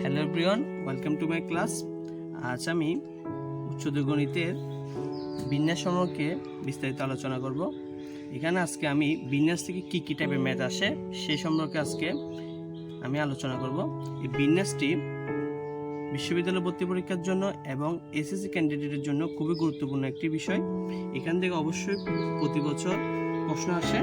Hello everyone, welcome to my class. আজ আমি উচ্চতর গণিতের বিন্যাস সম্পর্কে বিস্তারিত আলোচনা করব। এখানে আজকে আমি বিন্যাস থেকে কী কী টাইপের ম্যাথ আসে সেই সম্পর্কে আজকে আমি আলোচনা করব। এই বিন্যাসটি বিশ্ববিদ্যালয় ভর্তি পরীক্ষার জন্য এবং এসএসসি ক্যান্ডিডেটের জন্য খুবই গুরুত্বপূর্ণ একটি বিষয়। এখান থেকে অবশ্যই প্রতি বছর প্রশ্ন আসে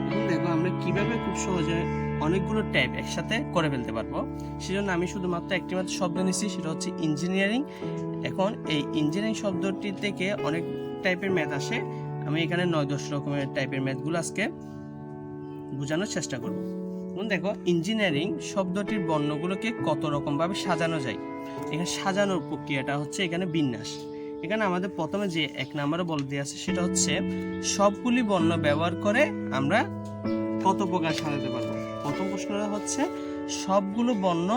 এবং দেখো আমরা কিভাবে খুব সহজে অনেকগুলো টাইপ একসাথে করে ফেলতে পারবো। সেজন্য আমি শুধুমাত্র একটি মাত্র শব্দ নিচ্ছি, সেটা হচ্ছে ইঞ্জিনিয়ারিং। এখন এই ইঞ্জিনিয়ারিং শব্দটি থেকে অনেক টাইপের ম্যাথ আসে। আমি এখানে 9-10 রকমের টাইপের ম্যাথগুলো আজকে বোঝানোর চেষ্টা করব। দেখো, ইঞ্জিনিয়ারিং শব্দটির বর্ণগুলোকে কত রকমভাবে সাজানো যায়। এখানে সাজানোর প্রক্রিয়াটা হচ্ছে এখানে বিন্যাস। এখানে আমাদের প্রথমে যে 1 নম্বরে বলে দেওয়া আছে সেটা হচ্ছে সবগুলি বর্ণ ব্যবহার করে আমরা কত প্রকার সাজাতে পারবো। প্রথম প্রশ্নটা হচ্ছে সবগুলো বর্ণ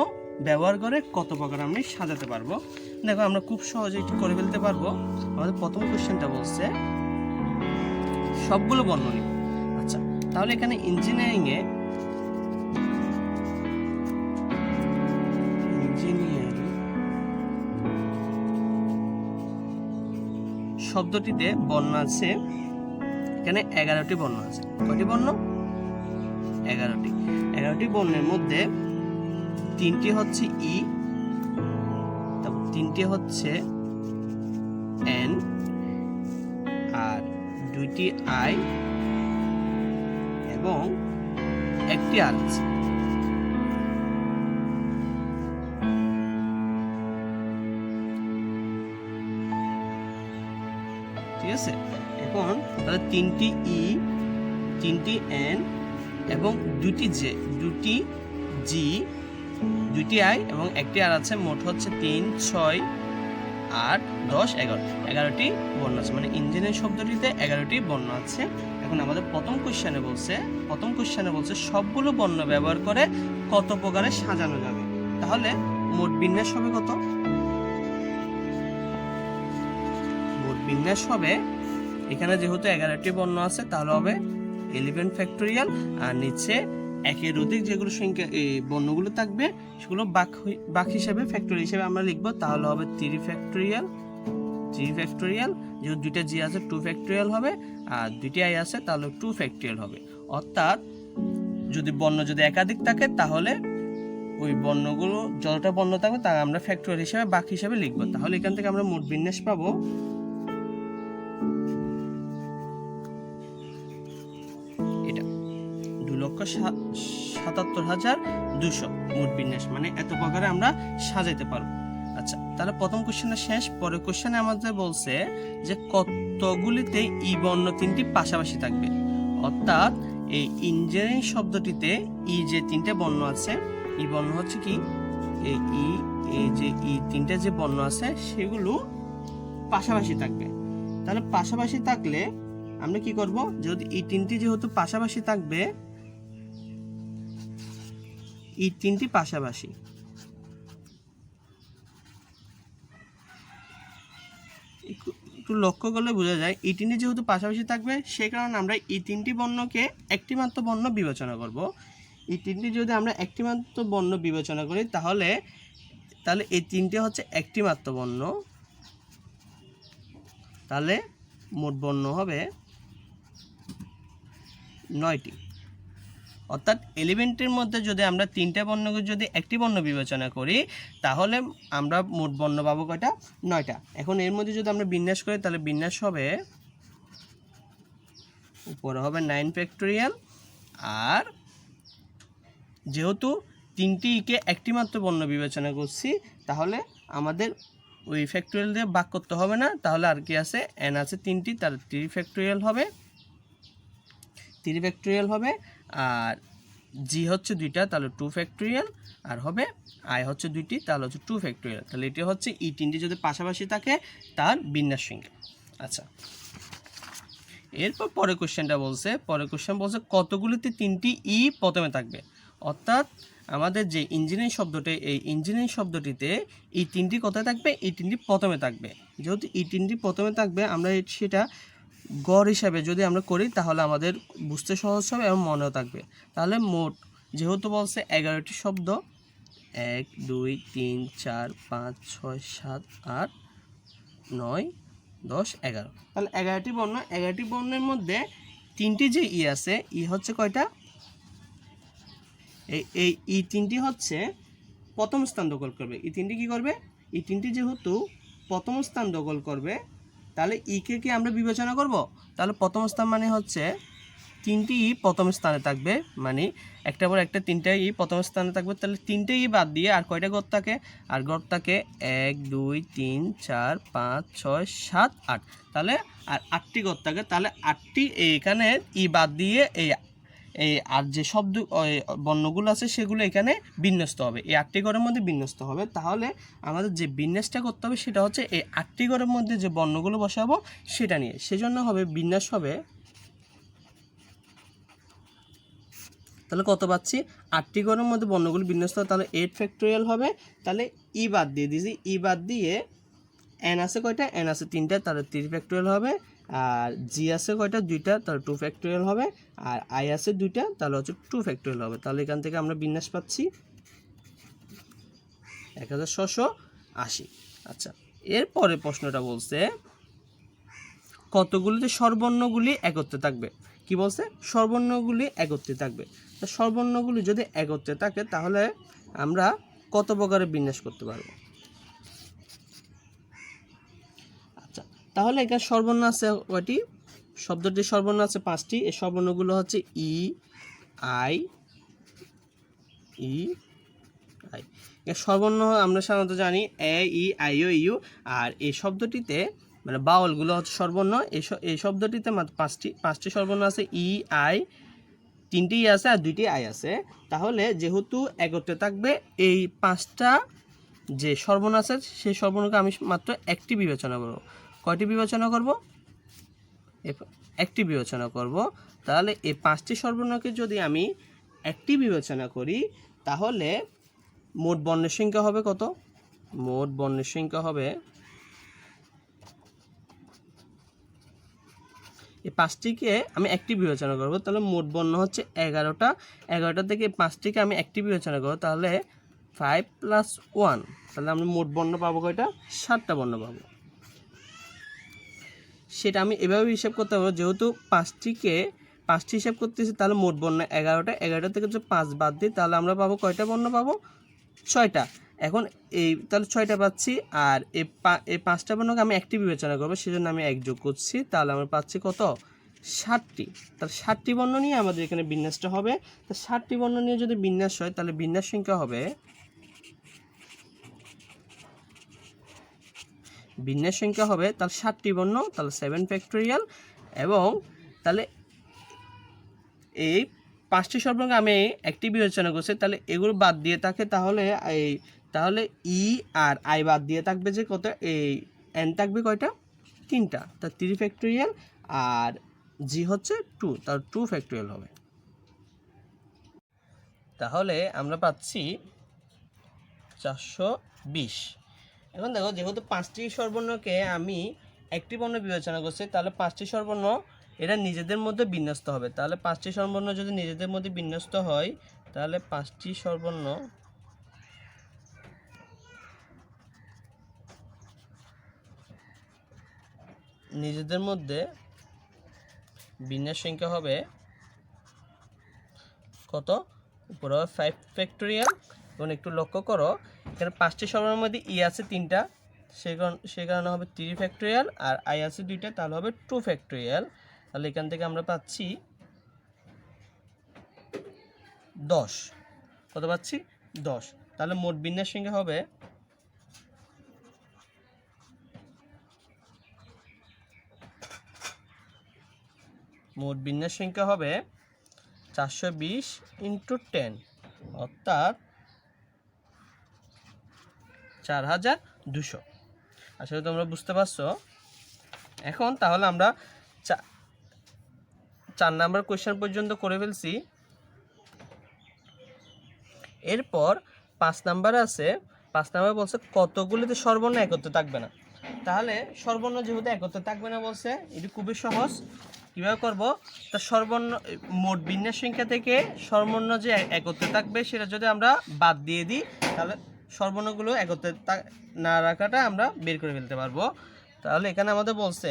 ব্যবহার করে কত প্রকার আমরা সাজাতে পারবো। দেখো, আমরা খুব সহজে এটি করে ফেলতে পারবো। আমাদের প্রথম কোশ্চেনটা বলছে সবগুলো বর্ণ নিব। আচ্ছা, তাহলে এখানে ইঞ্জিনিয়ারিং শব্দটিতে বর্ণ আছে, এখানে 11টি বর্ণ আছে। কয়টি বর্ণ? 11টি বর্ণের মধ্যে 3টি হচ্ছে ই, তারপর 3টি হচ্ছে এন, আর 2টি আই এবং 1টি আর আছে। ঠিক আছে, এখন তাহলে 3টি ই, 3টি এন এবং 2টি জে, 2টি জি, 2টি আই এবং 1টি আর আছে। মোট হচ্ছে 3, 6, 8, 10, 11টি বর্ণ আছে। মানে ইঞ্জিনিয়ারিং শব্দটিতে 11টি বর্ণ আছে। এখন আমাদের প্রথম কোশ্চেনে বলছে সবগুলো বর্ণ ব্যবহার করে কত প্রকারে সাজানো যাবে। তাহলে মোট বিন্যাস হবে কত? মোট বিন্যাস হবে, এখানে যেহেতু 11টি বর্ণ আছে তাহলে হবে 11 ফ্যাক্টোরিয়াল, আর নিচে একের অধিক যেগুলো সংখ্যা এই বর্ণগুলো থাকবে সেগুলো বাক হিসেবে ফ্যাক্টোরিয়াল হিসেবে আমরা লিখবো। তাহলে হবে 3 ফ্যাক্টোরিয়াল, যেহেতু 2টা জি আছে 2 ফ্যাক্টোরিয়াল হবে, আর 2টি আই আছে তাহলে 2 ফ্যাক্টোরিয়াল হবে। অর্থাৎ যদি বর্ণ একাধিক থাকে তাহলে ওই বর্ণগুলো যতটা বর্ণ থাকবে তা আমরা ফ্যাক্টোরিয়াল হিসেবে বাক হিসেবে লিখবো। তাহলে এখান থেকে আমরা মোট বিন্যাস পাবো 2,77,200 মোট বিন্যাস। মানে এত প্রকারে আমরা সাজাইতে পারবো। আচ্ছা, তাহলে প্রথম কোশ্চেনটা শেষ। পরের কোশ্চেনে আমাদের বলছে যে কতগুলিতে ই বর্ণ 3টি পাশাপাশি থাকবে। অর্থাৎ এই ইঞ্জিনিয়ারিং শব্দটিতে ই যে 3টে বর্ণ আছে, ই বর্ণ হচ্ছে কি এই যে ই 3টে যে বর্ণ আছে সেগুলো পাশাপাশি থাকবে। তাহলে পাশাপাশি থাকলে আমরা কি করব? যদি এই 3টি যেহেতু পাশাপাশি থাকবে, এই 3টি পাশাপাশি, একটু লক্ষ্য করলে বোঝা যায় এই 3টি যেহেতু পাশাপাশি থাকবে সেই কারণে আমরা এই 3টি বর্ণকে একটি মাত্র বর্ণ বিবেচনা করব। এই 3টি যদি আমরা একটি মাত্র বর্ণ বিবেচনা করি তাহলে এই 3টি হচ্ছে একটি মাত্র বর্ণ। তাহলে মোট বর্ণ হবে 9টি। অর্থাৎ 11টির মধ্যে যদি আমরা 3টে বর্ণকে যদি একটি বর্ণ বিবেচনা করি তাহলে আমরা মোট বর্ণ পাবো কয়টা? 9টা। এখন এর মধ্যে যদি আমরা বিন্যাস করি তাহলে বিন্যাস হবে উপরে হবে 9 ফ্যাক্টোরিয়াল, আর যেহেতু 3টিকে একটি মাত্র বর্ণ বিবেচনা করছি তাহলে আমাদের ওই ফ্যাক্টোরিয়াল দিয়ে ভাগ করতে হবে না। তাহলে আর কি আছে? এন আছে 3টি, তার 3 ফ্যাক্টোরিয়াল হবে, আর জি হচ্ছে 2টা তাহলে 2 ফ্যাক্টোরিয়াল, আর হবে আই হচ্ছে 2টি তাহলে হচ্ছে 2 ফ্যাক্টোরিয়াল। তাহলে এটি হচ্ছে এই 3টি যদি পাশাপাশি থাকে তার বিন্যাস সংখ্যা। আচ্ছা, এরপর পরের কোশ্চেনটা বলছে কতগুলিতে 3টি ই প্রথমে থাকবে। অর্থাৎ আমাদের যে ইঞ্জিনিয়ারিং শব্দটি, এই ইঞ্জিনিয়ারিং শব্দটিতে এই 3টি কোথায় থাকবে? এই 3টি প্রথমে থাকবে। যেহেতু এই 3টি প্রথমে থাকবে আমরা সেটা গড় হিসাবে যদি আমরা করি তাহলে আমাদের বুঝতে সহজ হবে এবং মনেও থাকবে। তাহলে মোট যেহেতু বলছে 11টি শব্দ, 1 2 3 4 5 6 7 8 9 10 11। তাহলে 11টি বর্ণ, 11টি বর্ণের মধ্যে 3টি যে ই আছে, ই হচ্ছে কয়টা? এই ই 3টি হচ্ছে প্রথম স্থান দখল করবে। এই 3টি কি করবে? এই 3টি যেহেতু প্রথম স্থান দখল করবে, তাহলে ইকে কি আমরা বিবেচনা করব? তাহলে প্রথম স্থান মানে হচ্ছে 3টি ই প্রথম স্থানে থাকবে, মানে একটা পর একটা 3টা ই প্রথম স্থানে থাকবে। তাহলে 3টে ই বাদ দিয়ে আর কয়টা গড় থাকে? আর গড় থাকে 1 2 3 4 5 6 7 8। তাহলে আর 8টি গড় থাকে। তাহলে 8টি এখানে ই বাদ দিয়ে এই আর যে শব্দ বর্ণগুলো আছে সেগুলো এখানে বিন্যস্ত হবে, এই 8টি ঘরের মধ্যে বিন্যস্ত হবে। তাহলে আমাদের যে বিন্যাসটা করতে হবে সেটা হচ্ছে এই 8টি ঘরের মধ্যে যে বর্ণগুলো বসাবো সেটা নিয়ে। সেজন্য হবে বিন্যাস হবে, তাহলে কত পাচ্ছি? 8টি ঘরের মধ্যে বর্ণগুলো বিন্যস্ত হবে, তাহলে 8 ফ্যাক্টোরিয়াল হবে। তাহলে ই বাদ দিয়ে দিয়েছি, ই বাদ দিয়ে এন আছে কয়টা? এন আছে 3টা, তাহলে 3 ফ্যাক্টোরিয়াল হবে। আর জি আছে কয়টা? 2টা, তাহলে 2 ফ্যাক্টোরিয়াল হবে। আর আই আছে 2টা, তাহলে হচ্ছে 2 ফ্যাক্টোরিয়াল হবে। তাহলে এখান থেকে আমরা বিন্যাস পাচ্ছি 1680। আচ্ছা, এরপরে প্রশ্নটা বলছে কতগুলিতে স্বরবর্ণগুলি একত্রে থাকবে। কি বলছে? স্বরবর্ণগুলি একত্রে থাকবে। তো স্বরবর্ণগুলি যদি একত্রে থাকে তাহলে আমরা কত প্রকারের বিন্যাস করতে পারবো? আচ্ছা, তাহলে এখানে স্বরবর্ণ আছে কয়টি? শব্দটির স্বরবর্ণ আছে 5টি। এই স্বরবর্ণগুলো হচ্ছে ই আই এর স্বরবর্ণ আমরা সাধারণত জানি এ ই আই ও ইউ। আর এই শব্দটিতে মানে বাউলগুলো হচ্ছে স্বরবর্ণ। এই শব্দটিতে মাত্র পাঁচটি স্বরবর্ণ আছে, ই আই, 3টি ই আছে আর 2টি আই আছে। তাহলে যেহেতু একত্রে থাকবে এই 5টা যে স্বরবর্ণ আছে সেই স্বরবর্ণকে আমি মাত্র একটি বিবেচনা করব। কয়টি বিবেচনা করব? একটি বিবেচনা করব। তাহলে এই 5টি স্বরবর্ণকে যদি আমি একটি বিবেচনা করি তাহলে মোট বর্ণের সংখ্যা হবে কত? মোট বর্ণের সংখ্যা হবে, এই 5টিকে আমি একটি বিবেচনা করব, তাহলে মোট বর্ণ হচ্ছে 11টা। 11টা থেকে 5টিকে আমি একটি বিবেচনা করব, তাহলে 5 + 1, তাহলে আমরা মোট বর্ণ পাবো কয়টা? 7টা বর্ণ পাবো। সেটা আমি এভাবে হিসাব করতে পারবো, যেহেতু 5টি হিসাব করতেছি, তাহলে মোট বর্ণ 11টা। 11টা থেকে যদি 5 বাদ দিই তাহলে আমরা পাবো কয়টা বর্ণ পাবো? 6টা। এখন এই তাহলে 6টা পাচ্ছি। আর এই 5টা বর্ণকে আমি একটি বিবেচনা করবো, সেজন্য আমি 1 যোগ করছি, তাহলে আমরা পাচ্ছি কত? 7টি। তাহলে 7টি বর্ণ নিয়ে আমাদের এখানে বিন্যাসটা হবে। তো 7টি বর্ণ নিয়ে যদি বিন্যাস হয় তাহলে বিন্যাস সংখ্যা হবে, তাহলে 7টি বর্ণ, তাহলে 7 ফ্যাক্টোরিয়াল। এবং তাহলে এই 5টি স্বরবর্ণকে আমি একটি বিবেচনা করছি, তাহলে এগুলো বাদ দিয়ে থাকে, তাহলে ই আর আই বাদ দিয়ে থাকবে যে কত? এই এন থাকবে কয়টা? 3টা, তা 3 ফ্যাক্টোরিয়াল। আর জি হচ্ছে 2, তার 2 ফ্যাক্টোরিয়াল হবে। তাহলে আমরা পাচ্ছি 420। এখন দেখো, যেহেতু 5টি স্বরবর্ণকে আমি একটি বর্ণ বিবেচনা করছি, তাহলে 5টি স্বরবর্ণ এরা নিজেদের মধ্যে বিন্যস্ত হবে। তাহলে 5টি স্বরবর্ণ যদি নিজেদের মধ্যে বিন্যস্ত হয় তাহলে 5টি স্বরবর্ণ নিজেদের মধ্যে বিন্যাস সংখ্যা হবে কত? উপরে হবে 5 ফ্যাক্টোরিয়াল। এবং একটু লক্ষ্য করো, এখানে 5টি স্বরবর্ণের মধ্যে ই আছে 3টা, সেই কারণে হবে 3 ফ্যাক্টোরিয়াল। আর আই আছে 2টা, তাহলে হবে 2 ফ্যাক্টোরিয়াল। তাহলে এখান থেকে আমরা পাচ্ছি 10। কত পাচ্ছি? 10। তাহলে মোট বিন্যাস সংখ্যা হবে, মোট বিন্যাস সংখ্যা হবে 420 × 10, অর্থাৎ 4200। আসলে তোমরা বুঝতে পারছো। এখন তাহলে আমরা 4 নাম্বার কোয়েশ্চেন পর্যন্ত করে ফেলছি। এরপর 5 নাম্বার আছে। 5 নাম্বার বলছে কতগুলিতে স্বরবর্ণ একত্রে থাকবে না। তাহলে স্বরবর্ণ যেহেতু একত্রে থাকবে না বলছে, এটি খুবই সহজ। কীভাবে করব, তা সর্বর্ণ মোট বিন্যাস সংখ্যা থেকে সর্বর্ণ যে একত্রে থাকবে সেটা যদি আমরা বাদ দিয়ে দিই তাহলে সর্বর্ণগুলো একত্রে না রাখাটা আমরা বের করে ফেলতে পারবো। তাহলে এখানে আমাদের বলছে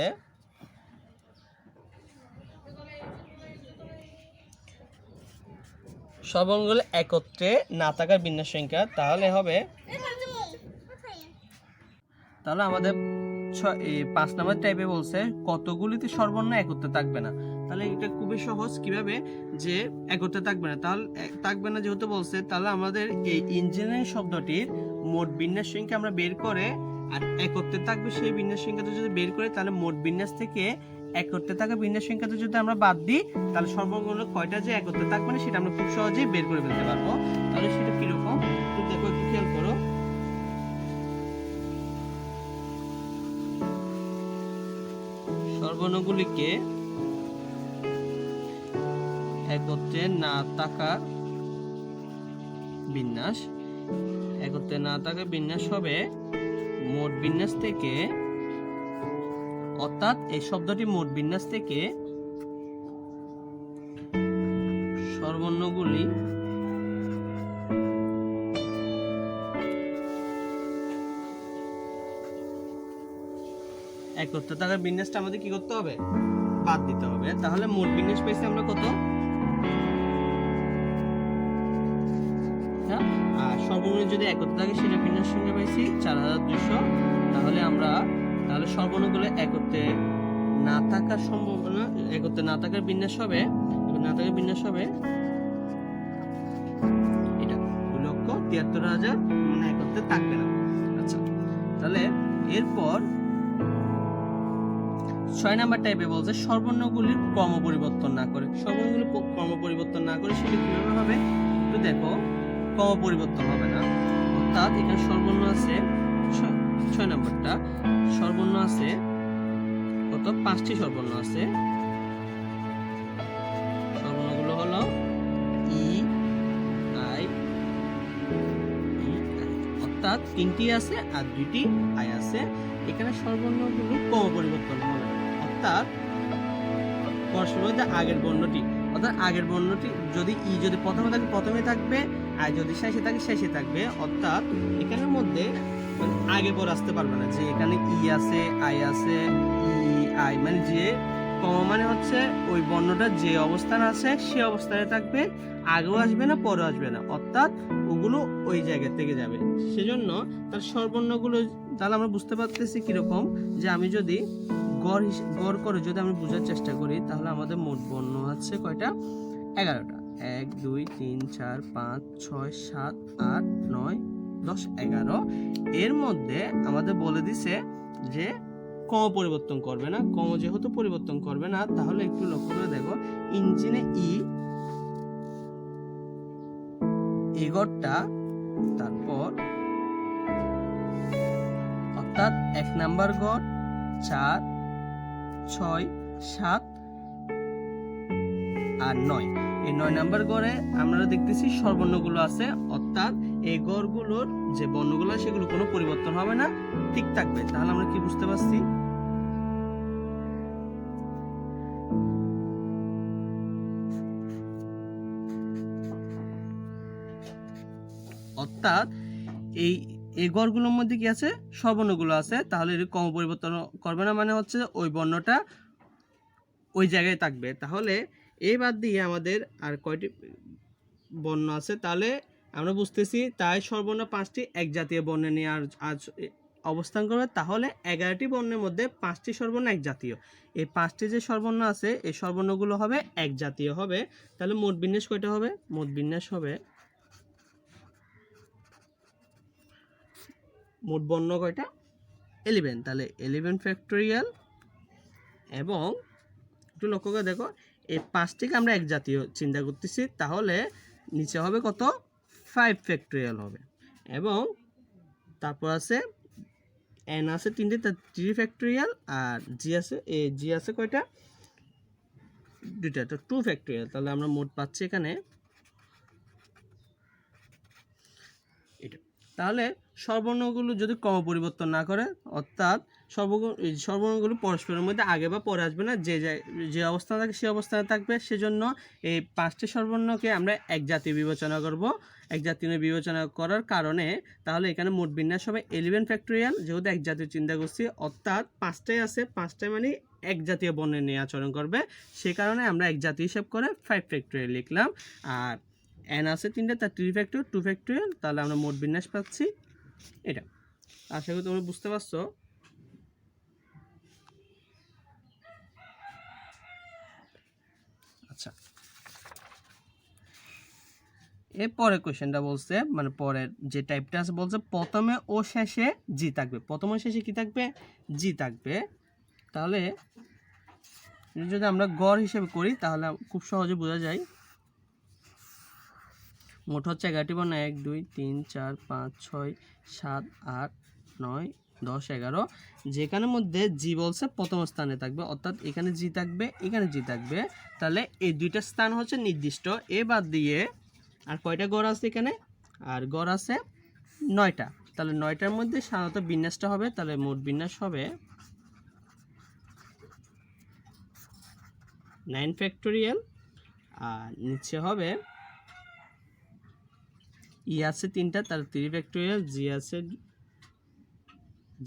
সর্বর্ণগুলো একত্রে না থাকার বিন্যাস সংখ্যা, তাহলে হবে, তাহলে আমাদের 5 নম্বর টাইপে বলছে কতগুলিতে সর্বর্ণ একত্রে থাকবে না। তাহলে এটা খুবই সহজ, কিভাবে যে একত্রে থাকবে না, তাহলে থাকবে না যেহেতু বলছে, তাহলে আমাদের এই ইঞ্জিনিয়ারিং শব্দটির মোট বিন্যাস সংখ্যা আমরা বের করে আর একত্রে থাকবে সেই বিন্যাস সংখ্যাটা যদি বের করে, তাহলে মোট বিন্যাস থেকে একত্রে থাকা বিন্যাস সংখ্যাটা যদি আমরা বাদ দিই তাহলে সর্বর্ণ কয়টা যে একত্রে থাকবে না সেটা আমরা খুব সহজেই বের করে ফেলতে পারবো। তাহলে সেটা কিরকম একটু দেখো, একটু খেয়াল করো। সর্বর্ণগুলিকে একত্রে না থাকার বিন্যাস, একত্রে না থাকার বিন্যাস হবে মোট বিন্যাস থেকে, অর্থাৎ এই শব্দটি মোট বিন্যাস থেকে সর্বর্ণগুলি একত্রে থাকার বিন্যাসটা আমাদের কি করতে হবে, বাদ দিতে হবে। তাহলে মোট বিন্যাস পেয়েছি আমরা কত, আর সর্বর্ণ যদি একত্রে থাকে সেটা বিন্যাস সংখ্যা পাইছি 4200। তাহলে সর্বর্ণগুলো একত্রে না থাকার সম্ভাবনা, একত্রে না থাকার বিন্যাস হবে, না থাকার বিন্যাস হবে এটা 2,73,000, মানে একত্রে থাকবে না। আচ্ছা, তাহলে এরপর 6 নাম্বার টাইপে বলছে সর্বর্ণগুলির ক্রম পরিবর্তন না করে। সর্বর্ণগুলি ক্রম পরিবর্তন না করে সেটা কিভাবে হবে একটু দেখো। ক্রম পরিবর্তন হবে না, অর্থাৎ এখানে সর্বর্ণ আছে 6 নাম্বারটা, সর্বর্ণ আছে কত, 5টি সর্বর্ণ আছে। সর্বর্ণগুলো হলো ই আই, অর্থাৎ 3টি আছে আর 2টি আই আছে। এখানে সর্বর্ণগুলো ক্রম পরিবর্তন হবে, অর্থাৎ আগের বর্ণটি, অর্থাৎ আগের বর্ণটি যদি ই যদি প্রথমে থাকে প্রথমে থাকবে, আর যদি শেষে থাকে শেষে থাকবে। অর্থাৎ এখানের মধ্যে আগে পর আসতে পারবে না, যে এখানে ই আছে আই আছে, ই আই মানে যে ক্রম মানে হচ্ছে ওই বর্ণটা যে অবস্থান আছে সে অবস্থানে থাকবে, আগেও আসবে না পরেও আসবে না, অর্থাৎ ওগুলো ওই জায়গা থেকে যাবে। সেজন্য তার সর্বর্ণগুলো, তাহলে আমরা বুঝতে পারতেছি কিরকম, যে আমি যদি গড় করে যদি আমি বোঝার চেষ্টা করি তাহলে আমাদের মোট বর্ণ আছে কয়টা, 11টা। 1 2 3 4 5 6 7 8 9 10 11। এর মধ্যে আমাদের বলে দিছে যে ক্রম পরিবর্তন করবে না। ক্রম যেহেতু পরিবর্তন করবে না, তাহলে একটু লক্ষ্য করে দেখো, ইঞ্জিনে ই গড়টা, তারপর অর্থাৎ 1 নাম্বার গড় 4 6 7 আর 9, এই 9 নাম্বার গড়ে আমরা দেখতেছি সর্বর্ণগুলো আছে, অর্থাৎ এই গড়গুলোর যে বর্ণগুলো সেগুলো কোনো পরিবর্তন হবে না, ঠিক থাকবে। তাহলে আমরা কি বুঝতে পারছি, অর্থাৎ এই গড়গুলোর মধ্যে কি আছে, সর্বর্ণগুলো আছে, তাহলে এর ক্রম পরিবর্তন করবে না, মানে হচ্ছে ওই বর্ণটা ওই জায়গায় থাকবে। তাহলে এই বাদ দিয়ে আমাদের আর কয়টি বর্ণ আছে, তাহলে আমরা বুঝতেছি তাই সর্বর্ণ 5টি এক জাতীয় বর্ণে নিয়ে আজ অবস্থান করবে। তাহলে 11টি বর্ণের মধ্যে 5টি সর্বর্ণ এক জাতীয়, এই 5টি যে সর্বর্ণ আছে এই সর্বর্ণগুলো হবে এক জাতীয় হবে। তাহলে মোট বিন্যাস কয়টা হবে, মোট বিন্যাস হবে, মোট বর্ণ কয়টা, 11। তাহলে 11 ফ্যাক্টোরিয়াল, এবং একটু লক্ষ্য করে দেখো এই 5টিকে আমরা এক জাতীয় চিন্তা করতেছি, তাহলে নিচে হবে কত, 5 ফ্যাক্টোরিয়াল হবে। এবং তারপর আছে এন আছে 3টি, তার 3 ফ্যাক্টোরিয়াল, আর জি আছে কয়টা, 2টা, তো 2 ফ্যাক্টোরিয়াল। তাহলে আমরা মোট পাচ্ছি এখানে এটা। তাহলে স্বরবর্ণগুলো যদি ক্রম পরিবর্তন না করে, অর্থাৎ স্বরবর্ণগুলো পরস্পরের মধ্যে আগে বা পরে আসবে না, যে অবস্থানে থাকে সে অবস্থানে থাকবে। সেজন্য এই 5টি স্বরবর্ণকে আমরা এক জাতীয় বিবেচনা করব। এক জাতীয় বিবেচনা করার কারণে তাহলে এখানে মোট বিন্যাস হবে 11 ফ্যাক্টোরিয়াল, যেহেতু এক জাতীয় চিন্তা করছি, অর্থাৎ 5টাই আছে, 5টাই মানে এক জাতীয় বর্ণের নিয়ে আচরণ করবে। সে কারণে আমরা এক জাতীয় হিসাব করে 5 ফ্যাক্টোরিয়াল লিখলাম। আর n আছে 3টা, তার 3 ফ্যাক্টোরিয়াল 2 ফ্যাক্টোরিয়াল, তাহলে আমরা মোট বিন্যাস পাচ্ছি এটা। আশা করি তোমরা বুঝতে পারছো। আচ্ছা, এরপরে কোশ্চেনটা বলছে, মানে পরের যে টাইপটা আছে বলছে প্রথমে ও শেষে জি থাকবে। প্রথমে ও শেষে কি থাকবে? জি থাকবে। তাহলে যদি আমরা গড় হিসেবে করি তাহলে খুব সহজে বোঝা যায়। মোট হচ্ছে 11টি বর্ণ, 1 2 3 4 5 6 7 8 9 10 11, যেখানের মধ্যে জি বলছে প্রথম স্থানে থাকবে, অর্থাৎ এখানে জি থাকবে, এখানে জি থাকবে। তাহলে এই দুইটা স্থান হচ্ছে নির্দিষ্ট। এ বাদ দিয়ে আর কয়টা গড় আছে এখানে? আর গড় আছে 9টা। তাহলে 9টার মধ্যে সাধারণত বিন্যাসটা হবে, তাহলে মোট বিন্যাস হবে 9 ফ্যাক্টোরিয়াল। আর নিচে হবে ই আছে 3টা, তার 3 ফ্যাক্টোরিয়াল, জি আছে,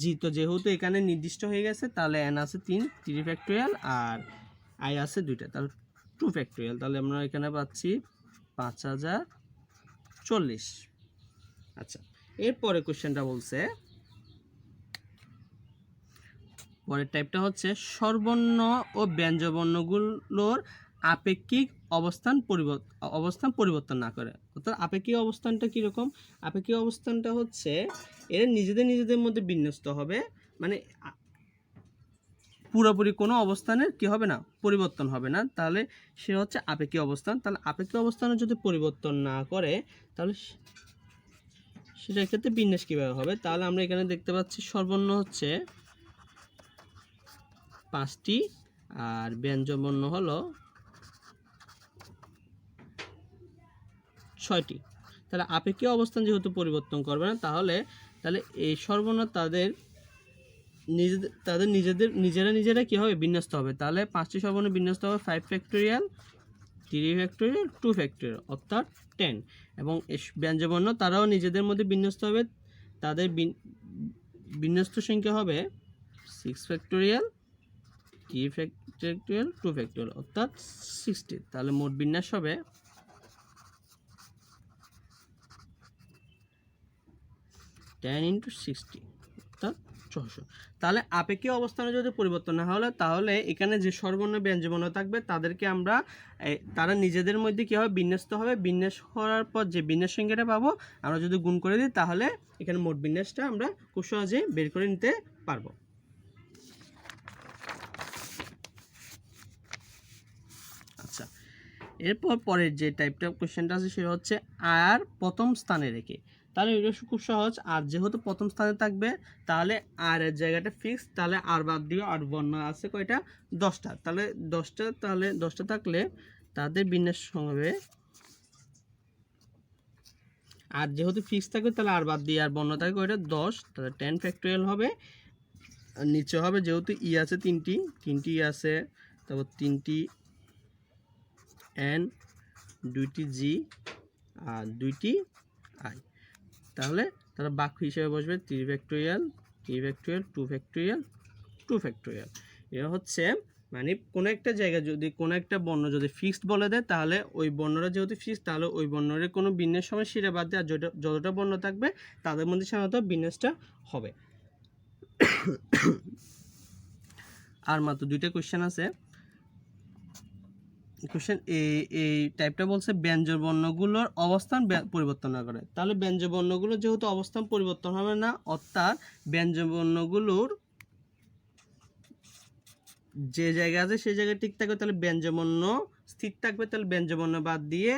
জি তো যেহেতু এখানে নির্দিষ্ট হয়ে গেছে, তাহলে এন আছে 3 ফ্যাক্টোরিয়াল, আর আই আছে 2টা, তাহলে 2 ফ্যাক্টোরিয়াল। তাহলে আমরা এখানে পাচ্ছি 5040। আচ্ছা, এরপরে কোশ্চেনটা বলছে, পরের টাইপটা হচ্ছে স্বরবর্ণ ও ব্যঞ্জনবর্ণগুলোর আপেক্ষিক অবস্থান পরিবর্তন না করে। অর্থাৎ আপেক্ষিক অবস্থানটা কীরকম? আপেক্ষিক অবস্থানটা হচ্ছে এরা নিজেদের মধ্যে বিন্যস্ত হবে, মানে পুরোপুরি কোনো অবস্থানের কি হবে না, পরিবর্তন হবে না। তাহলে সে হচ্ছে আপেক্ষিক অবস্থান। তাহলে আপেক্ষিক অবস্থানে যদি পরিবর্তন না করে তাহলে সেটার ক্ষেত্রে বিন্যাস কীভাবে হবে? তাহলে আমরা এখানে দেখতে পাচ্ছি স্বরবর্ণ হচ্ছে 5টি আর ব্যঞ্জনবর্ণ হলো 6টি। তাহলে আপেক্ষিক অবস্থান যেহেতু পরিবর্তন করবে না, তাহলে এই স্বরবর্ণ নিজেরা কি হবে, বিন্যস্ত হবে। তাহলে 5টি স্বরবর্ণ বিন্যস্ত হবে 5 ফ্যাক্টোরিয়াল, 3 ফ্যাক্টোরিয়াল, 2 ফ্যাক্টোরিয়াল, অর্থাৎ 10। এবং ব্যঞ্জনবর্ণ তারাও নিজেদের মধ্যে বিন্যস্ত হবে, তাদের বিন্যস্ত সংখ্যা হবে 6 ফ্যাক্টোরিয়াল, 3 ফ্যাক্টোরিয়াল, 2 ফ্যাক্টোরিয়াল, অর্থাৎ 60। তাহলে মোট বিন্যাস হবে 10 × 60, অর্থাৎ 600। তাহলে আপেক্ষিক অবস্থানে যদি পরিবর্তন না হলে তাহলে এখানে যে স্বরবর্ণ ব্যঞ্জনবর্ণ থাকবে তাদেরকে আমরা তারা নিজেদের মধ্যে কী হবে, বিন্যস্ত হবে। বিন্যাস করার পর যে বিন্যাস সংখ্যাটা পাবো আমরা যদি গুণ করে দিই তাহলে এখানে মোট বিন্যাসটা আমরা খুব সহজে বের করে নিতে পারবো। আচ্ছা, এরপর পরের যে টাইপটা কোশ্চেনটা আছে সেটা হচ্ছে আর প্রথম স্থানে রেখে। তাহলে এটা খুব সহজ। আর যেহেতু প্রথম স্থানে থাকবে তাহলে আর এর জায়গাটা ফিক্স, তাহলে আর বাদ দিয়ে আর বর্ণ আছে কয়টা, 10টা। তাহলে 10টা থাকলে তাদের বিন্যাস হবে, আর যেহেতু ফিক্স থাকবে তাহলে আর বাদ দিয়ে আর বর্ণ থাকবে কয়টা, 10। তাহলে 10 ফ্যাক্টোরিয়াল হবে। আর নিচে হবে যেহেতু ই আছে 3টি আছে, তারপর 3টি এন, 2টি জি আর 2টি আই। তাহলে তারা বাক্য হিসেবে বসবে 3 ফ্যাক্টোরিয়াল, 3 ফ্যাক্টোরিয়াল, 2 ফ্যাক্টোরিয়াল, 2 ফ্যাক্টোরিয়াল। এটা হচ্ছে মানে কোনো একটা জায়গায় যদি কোনো একটা বর্ণ যদি ফিক্সড বলে দেয় তাহলে ওই বর্ণটা যেহেতু ফিক্সড তাহলে ওই বর্ণের কোনো বিন্যাস সময় সেটা বাদ দিয়ে আর যতটা বর্ণ থাকবে তাদের মধ্যে সাধারণত বিন্যাসটা হবে। আর মাত্র 2টা কোশ্চেন আছে। কোশ্চেন এই টাইপটা বলছে ব্যঞ্জনবর্ণগুলোর অবস্থান পরিবর্তন না করে। তাহলে ব্যঞ্জনবর্ণগুলো যেহেতু অবস্থান পরিবর্তন হবে না, অর্থাৎ ব্যঞ্জনবর্ণগুলোর যে জায়গা আছে সেই জায়গায় ঠিক থাকবে, তাহলে ব্যঞ্জনবর্ণ স্থির থাকবে। তাহলে ব্যঞ্জনবর্ণ বাদ দিয়ে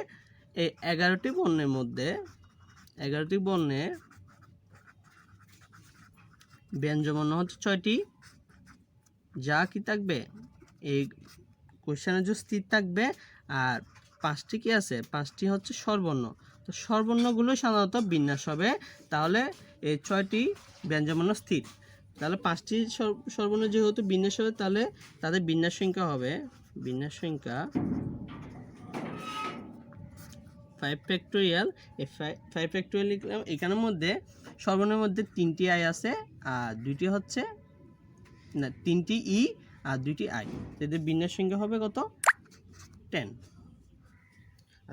এই 11টি বর্ণের মধ্যে 11টি বর্ণে ব্যঞ্জনবর্ণ হচ্ছে 6টি, যা কি থাকবে এই কোশ্চেনে যে স্থির থাকবে। আর 5টি কি আছে, 5টি হচ্ছে স্বরবর্ণ। তো তো স্বরবর্ণগুলো সাধারণত বিন্যাস হবে। তাহলে এই 6টি ব্যঞ্জনবর্ণ স্থির। তাহলে 5টি স্বরবর্ণ যেহেতু বিন্যাস হবে, তাহলে তাদের বিন্যাস সংখ্যা হবে বিন্যাস সংখ্যা 5 ফ্যাক্টোরিয়াল। এই 5 ফ্যাক্টোরিয়াল লিখলাম। এখানের মধ্যে স্বরবর্ণের মধ্যে 3টি আই আছে আর 2টি হচ্ছে না 3টি ই আর 2টি আই। এদের বিন্যাস সংখ্যা হবে কত? 10।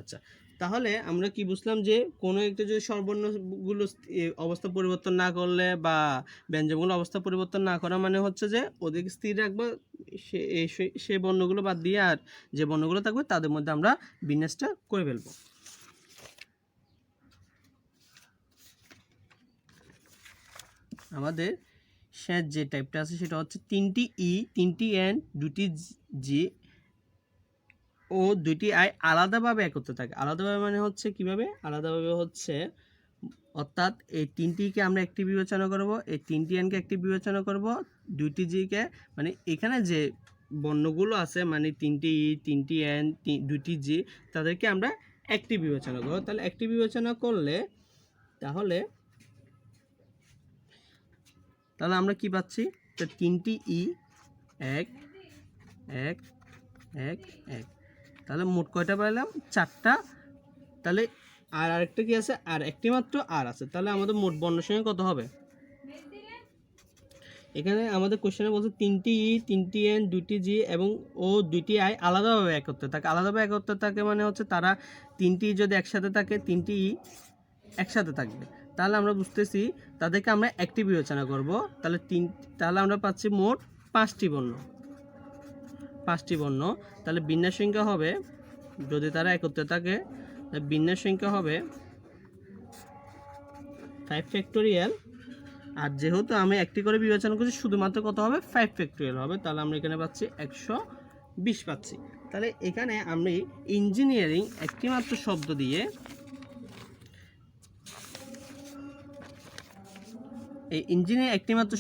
আচ্ছা, তাহলে আমরা কি বুঝলাম যে কোনো একটা যদি স্বরবর্ণগুলো অবস্থা পরিবর্তন না করলে বা ব্যঞ্জনগুলো অবস্থা পরিবর্তন না করা মানে হচ্ছে যে ওদেরকে স্থির রাখবো, সে বর্ণগুলো বাদ দিয়ে আর যে বর্ণগুলো থাকবে তাদের মধ্যে আমরা বিন্যাসটা করে ফেলবো। আমাদের শেষ যে টাইপটা আছে সেটা হচ্ছে 3টি ই, 3টি এন, 2টি জি ও 2টি আই আলাদাভাবে একত্রে থাকে। আলাদাভাবে মানে হচ্ছে কিভাবে? আলাদাভাবে হচ্ছে অর্থাৎ এই 3টিকে আমরা একটি বিবেচনা করব, এই 3টি এনকে একটি বিবেচনা করব, 2টি জিকে মানে এখানে যে বর্ণগুলো আছে মানে 3টি ই, 3টি এন, 2টি জি তাদেরকে আমরা একটি বিবেচনা করব। তাহলে একটি বিবেচনা করলে তাহলে আমরা কি পাচ্ছি? তো 3টি ই 1 1 1 1, তাহলে মোট কয়টা পাইলাম? 4টা। তাহলে আর আরেকটা কি আছে? আর একটি মাত্র আর আছে। তাহলে আমাদের মোট বর্ণ সংখ্যা কত হবে? এখানে আমাদের কোশ্চেনে বলছে 3টি ই, 3টি এন, 2টি জি এবং 2টি আই আলাদাভাবে একত্রে থাকে। আলাদাভাবে একত্রে থাকে মানে হচ্ছে তারা 3টি যদি একসাথে থাকে, 3টি ই একসাথে থাকবে। তাহলে আমরা বুঝতেছি তাদেরকে আমরা একটি বিবেচনা করব। তাহলে আমরা পাচ্ছি মোট 5টি বর্ণ। 5টি বর্ণ। তাহলে বিন্যাস সংখ্যা হবে, যদি তারা একত্রে থাকে, বিন্যাস সংখ্যা হবে 5 ফ্যাক্টোরিয়াল। আর যেহেতু আমি একটি করে বিবেচনা করছি শুধুমাত্র কত হবে? 5 ফ্যাক্টোরিয়াল হবে। তাহলে আমরা এখানে পাচ্ছি 120 পাচ্ছি। তাহলে এখানে আমি ইঞ্জিনিয়ারিং একটি মাত্র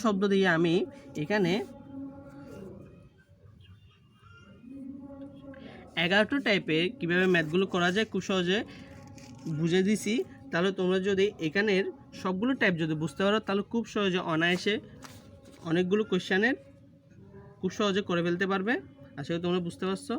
শব্দ দিয়ে আমি এখানে 11টা টাইপের কীভাবে ম্যাথগুলো করা যায় খুব সহজে বুঝে দিছি। তাহলে তোমরা যদি এখানের সবগুলো টাইপ যদি বুঝতে পারো তাহলে খুব সহজে অনায়াসে অনেকগুলো কোশ্চেনের খুব সহজে করে ফেলতে পারবে। আশা করি তোমরা বুঝতে পারছো।